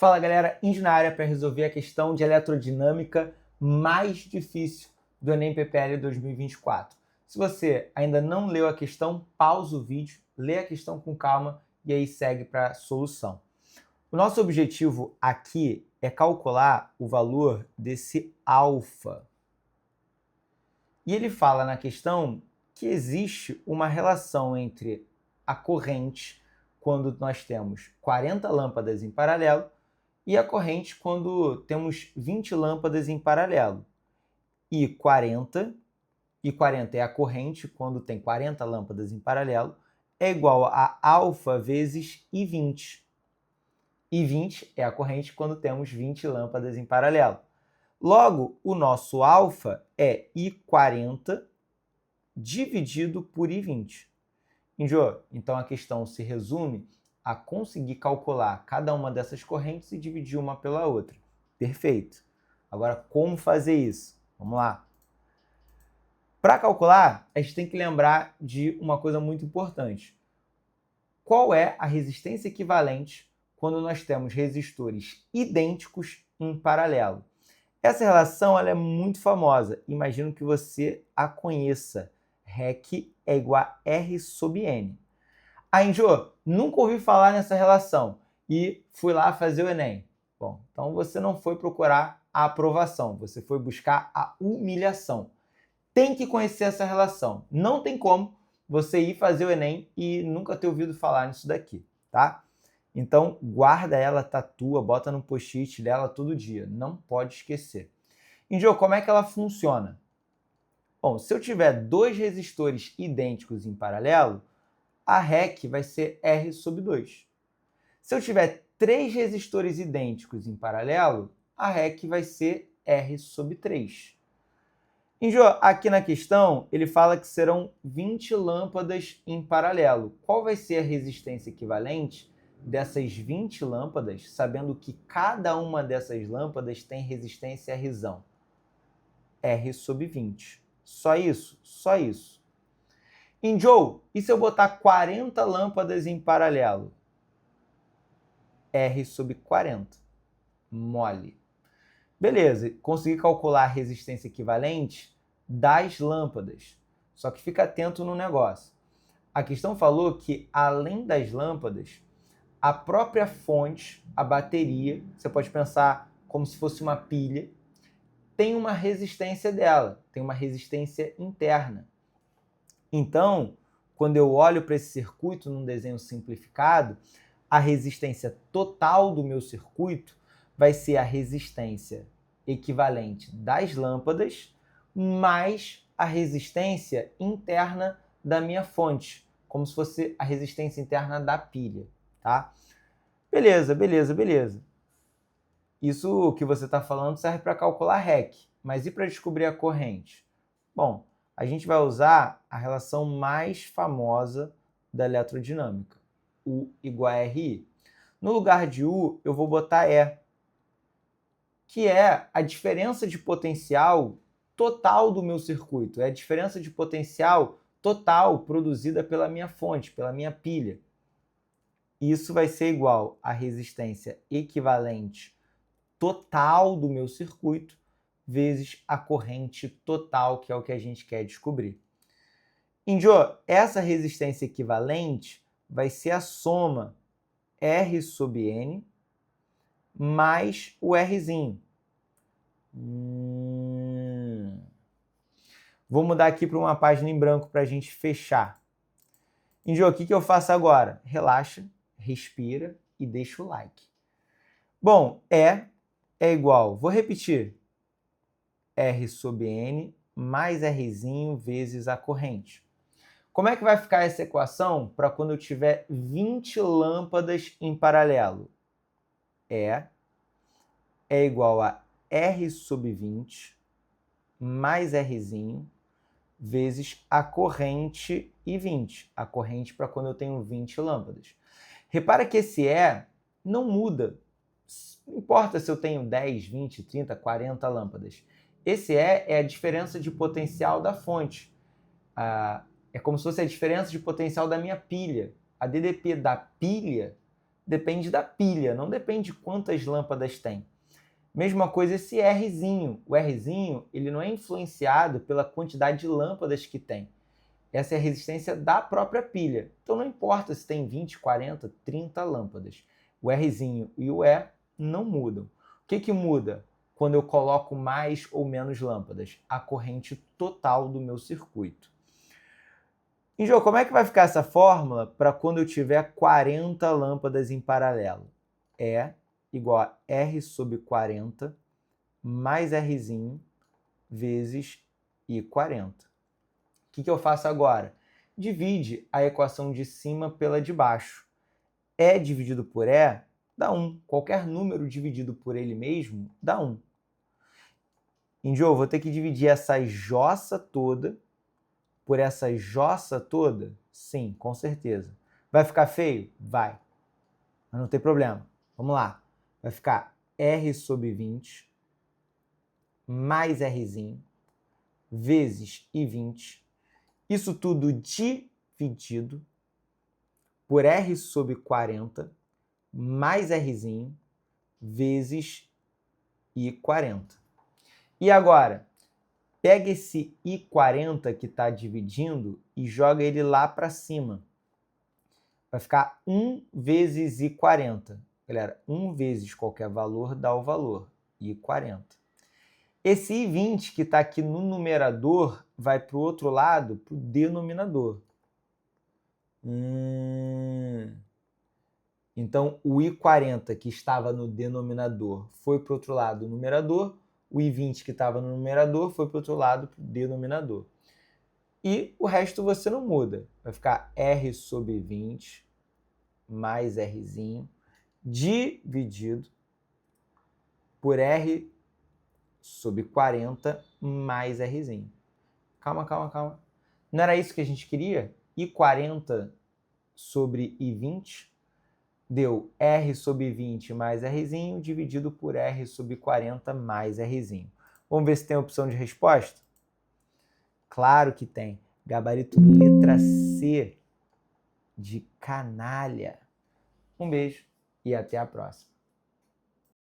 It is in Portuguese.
Fala galera, Índio na área para resolver a questão de eletrodinâmica mais difícil do Enem PPL 2024. Se você ainda não leu a questão, pausa o vídeo, lê a questão com calma e aí segue para a solução. O nosso objetivo aqui é calcular o valor desse alfa. E ele fala na questão que existe uma relação entre a corrente, quando nós temos 40 lâmpadas em paralelo, e a corrente quando temos 20 lâmpadas em paralelo. E 40 é a corrente quando tem 40 lâmpadas em paralelo, é igual a alfa vezes I20. I20 é a corrente quando temos 20 lâmpadas em paralelo. Logo, o nosso alfa é I40 dividido por I20. Então a questão se resume a conseguir calcular cada uma dessas correntes e dividir uma pela outra. Perfeito. Agora, como fazer isso? Vamos lá. Para calcular, a gente tem que lembrar de uma coisa muito importante. Qual é a resistência equivalente quando nós temos resistores idênticos em paralelo? Essa relação ela é muito famosa. Imagino que você a conheça. REC é igual a R sobre N. Índio, nunca ouvi falar nessa relação e fui lá fazer o Enem. Bom, então você não foi procurar a aprovação, você foi buscar a humilhação. Tem que conhecer essa relação. Não tem como você ir fazer o Enem e nunca ter ouvido falar nisso daqui, tá? Então, guarda ela, tatua, bota no post-it dela todo dia. Não pode esquecer. Índio, como é que ela funciona? Bom, se eu tiver dois resistores idênticos em paralelo, a REC vai ser R sobre 2. Se eu tiver três resistores idênticos em paralelo, a REC vai ser R sobre 3. Índio, aqui na questão, ele fala que serão 20 lâmpadas em paralelo. Qual vai ser a resistência equivalente dessas 20 lâmpadas, sabendo que cada uma dessas lâmpadas tem resistência Rzão? R sobre 20. Só isso? Só isso. Índio, e se eu botar 40 lâmpadas em paralelo? R sobre 40. Mole. Beleza, consegui calcular a resistência equivalente das lâmpadas. Só que fica atento no negócio. A questão falou que, além das lâmpadas, a própria fonte, a bateria, você pode pensar como se fosse uma pilha, tem uma resistência dela, tem uma resistência interna. Então, quando eu olho para esse circuito num desenho simplificado, a resistência total do meu circuito vai ser a resistência equivalente das lâmpadas mais a resistência interna da minha fonte, como se fosse a resistência interna da pilha, tá? Beleza, beleza, beleza. Isso que você está falando serve para calcular REC, mas e para descobrir a corrente? Bom, a gente vai usar a relação mais famosa da eletrodinâmica, U igual a RI. No lugar de U, eu vou botar E, que é a diferença de potencial total do meu circuito. É a diferença de potencial total produzida pela minha fonte, pela minha pilha. Isso vai ser igual à resistência equivalente total do meu circuito vezes a corrente total, que é o que a gente quer descobrir. Índio, essa resistência equivalente vai ser a soma R sobre N mais o Rzinho. Vou mudar aqui para uma página em branco para a gente fechar. Índio, o que eu faço agora? Relaxa, respira e deixa o like. Bom, é igual, vou repetir, R sobre N mais Rzinho vezes a corrente. Como é que vai ficar essa equação para quando eu tiver 20 lâmpadas em paralelo? É igual a R sobre 20 mais Rzinho vezes a corrente I20. A corrente para quando eu tenho 20 lâmpadas. Repara que esse E não muda. Não importa se eu tenho 10, 20, 30, 40 lâmpadas. Esse E é a diferença de potencial da fonte. É como se fosse a diferença de potencial da minha pilha. A DDP da pilha depende da pilha, não depende de quantas lâmpadas tem. Mesma coisa esse Rzinho. O Rzinho, ele não é influenciado pela quantidade de lâmpadas que tem. Essa é a resistência da própria pilha. Então não importa se tem 20, 40, 30 lâmpadas. O Rzinho e o E não mudam. O que muda quando eu coloco mais ou menos lâmpadas? A corrente total do meu circuito. E, Jô, como é que vai ficar essa fórmula para quando eu tiver 40 lâmpadas em paralelo? E igual a R sobre 40 mais Rzinho vezes I40. O que eu faço agora? Divide a equação de cima pela de baixo. E dividido por E dá 1. Qualquer número dividido por ele mesmo dá 1. Jô, vou ter que dividir essa jossa toda por essa jossa toda? Sim, com certeza. Vai ficar feio? Vai. Mas não tem problema. Vamos lá. Vai ficar R sobre 20 mais Rzinho vezes I20. Isso tudo dividido por R sobre 40 mais Rzinho vezes I40. E agora, pega esse I40 que está dividindo e joga ele lá para cima. Vai ficar 1 vezes I40. Galera, 1 vezes qualquer valor dá o valor, I40. Esse I20 que está aqui no numerador vai para o outro lado, para o denominador. Então, o I40 que estava no denominador foi para o outro lado do numerador, o I20 que estava no numerador foi para o outro lado para o denominador. E o resto você não muda. Vai ficar R sobre 20 mais Rzinho dividido por R sobre 40 mais Rzinho. Calma. Não era isso que a gente queria? I40 sobre I20 deu R sobre 20 mais Rzinho dividido por R sobre 40 mais Rzinho. Vamos ver se tem opção de resposta? Claro que tem. Gabarito letra C de canalha. Um beijo e até a próxima.